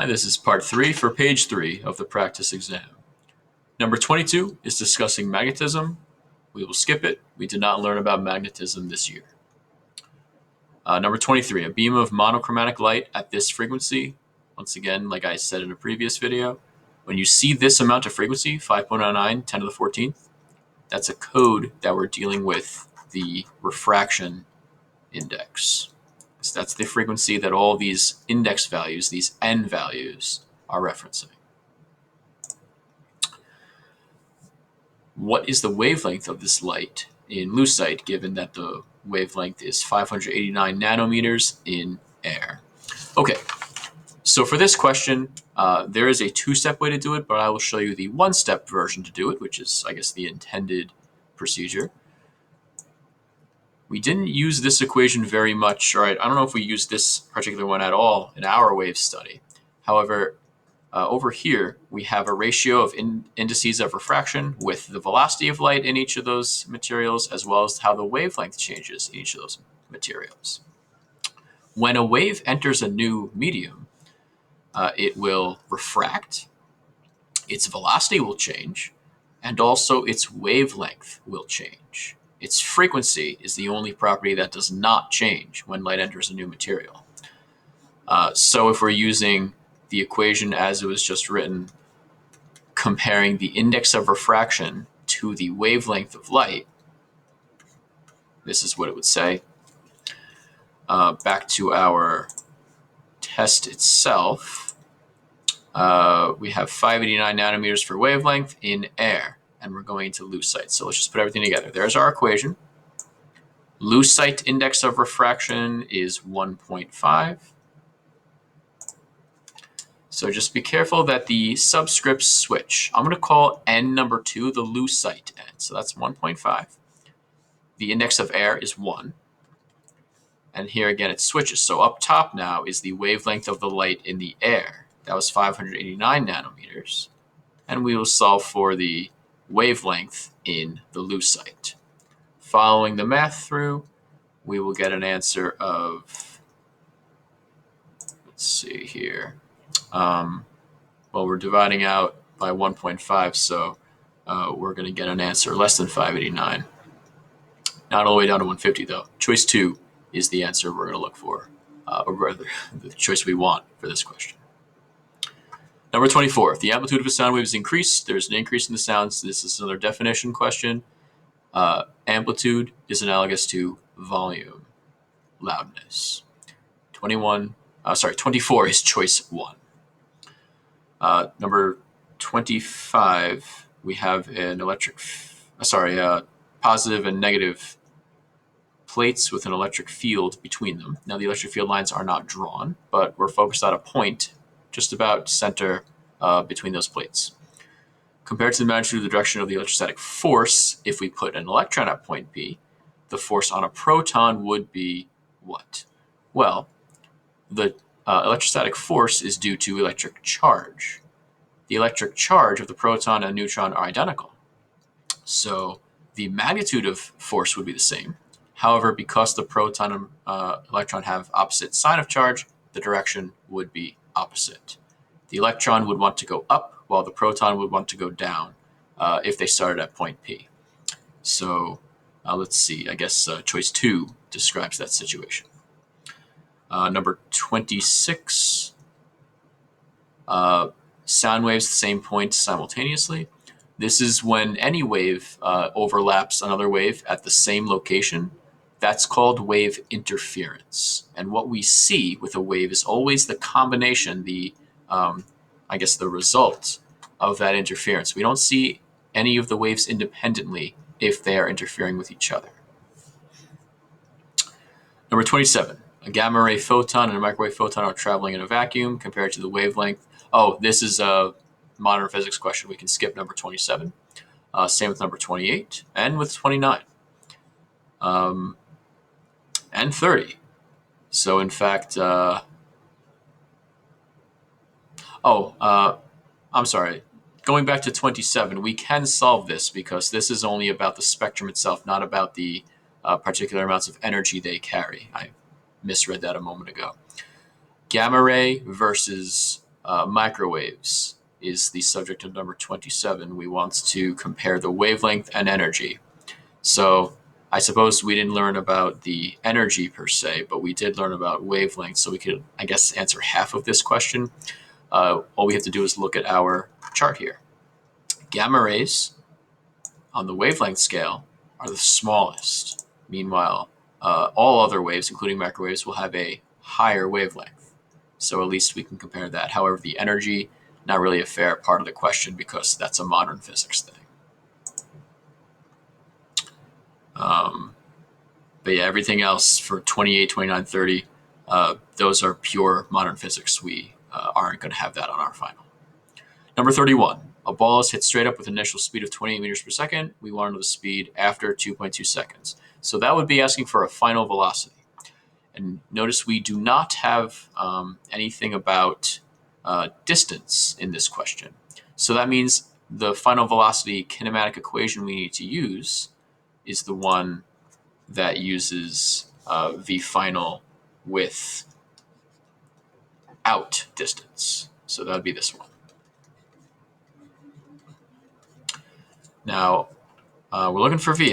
Hi, this is part 3 for page 3 of the practice exam. Number 22 is discussing magnetism. We will skip it. We did not learn about magnetism this year. Number 23, a beam of monochromatic light at this frequency. Once again, like I said in a previous video, when you see this amount of frequency, 5.09, 10 to the 14th, that's a code that we're dealing with the refraction index. So that's the frequency that all these index values, these n values, are referencing. What is the wavelength of this light in lucite, given that the wavelength is 589 nanometers in air? Okay, so for this question, there is a two-step way to do it, but I will show you the one-step version to do it, which is, I guess, the intended procedure. We didn't use this equation very much, right? I don't know if we used this particular one at all in our wave study. However, over here, we have a ratio of indices of refraction with the velocity of light in each of those materials, as well as how the wavelength changes in each of those materials. When a wave enters a new medium, it will refract, its velocity will change, and also its wavelength will change. Its frequency is the only property that does not change when light enters a new material. So if we're using the equation as it was just written, comparing the index of refraction to the wavelength of light, this is what it would say. Back to our test itself, we have 589 nanometers for wavelength in air, and we're going to lucite. So let's just put everything together. There's our equation. Lucite index of refraction is 1.5. So just be careful that the subscripts switch. I'm going to call n number 2 the lucite n. So that's 1.5. The index of air is 1. And here again it switches. So up top now is the wavelength of the light in the air. That was 589 nanometers. And we will solve for the wavelength in the lucite. Following the math through, we will get an answer of, let's see here. Well, we're dividing out by 1.5, so we're going to get an answer less than 589. Not all the way down to 150, though. Choice 2 is the answer we're going to look for, or rather, the choice we want for this question. Number 24, if the amplitude of a sound wave is increased, there's an increase in the sounds. This is another definition question. Amplitude is analogous to volume, loudness. 24 is choice 1. Number 25, we have an positive and negative plates with an electric field between them. Now the electric field lines are not drawn, but we're focused on a point just about center between those plates. Compared to the magnitude of the direction of the electrostatic force, if we put an electron at point P, the force on a proton would be what? Well, the electrostatic force is due to electric charge. The electric charge of the proton and neutron are identical. So the magnitude of force would be the same. However, because the proton and electron have opposite sign of charge, the direction would be opposite. The electron would want to go up, while the proton would want to go down if they started at point P. So let's see, I guess choice 2 describes that situation. Number 26, sound waves at the same point simultaneously. This is when any wave overlaps another wave at the same location. That's called wave interference. And what we see with a wave is always the combination, the result of that interference. We don't see any of the waves independently if they are interfering with each other. Number 27, a gamma ray photon and a microwave photon are traveling in a vacuum compared to the wavelength. Oh, this is a modern physics question. We can skip number 27. Same with number 28 and with 29. And 30. So in fact, I'm sorry. Going back to 27, we can solve this because this is only about the spectrum itself, not about the particular amounts of energy they carry. I misread that a moment ago. Gamma ray versus Microwaves is the subject of number 27. We want to compare the wavelength and energy. So I suppose we didn't learn about the energy per se, but we did learn about wavelength. So we could, I guess, answer half of this question. All we have to do is look at our chart here. Gamma rays on the wavelength scale are the smallest. Meanwhile, all other waves, including microwaves, will have a higher wavelength. So at least we can compare that. However, the energy, not really a fair part of the question because that's a modern physics thing. But yeah, everything else for 28, 29, 30, those are pure modern physics. We aren't going to have that on our final. Number 31, a ball is hit straight up with an initial speed of 28 meters per second. We want to know the speed after 2.2 seconds. So that would be asking for a final velocity. And notice we do not have anything about distance in this question. So that means the final velocity kinematic equation we need to use is the one that uses v final without distance. So that would be this one. Now, we're looking for v.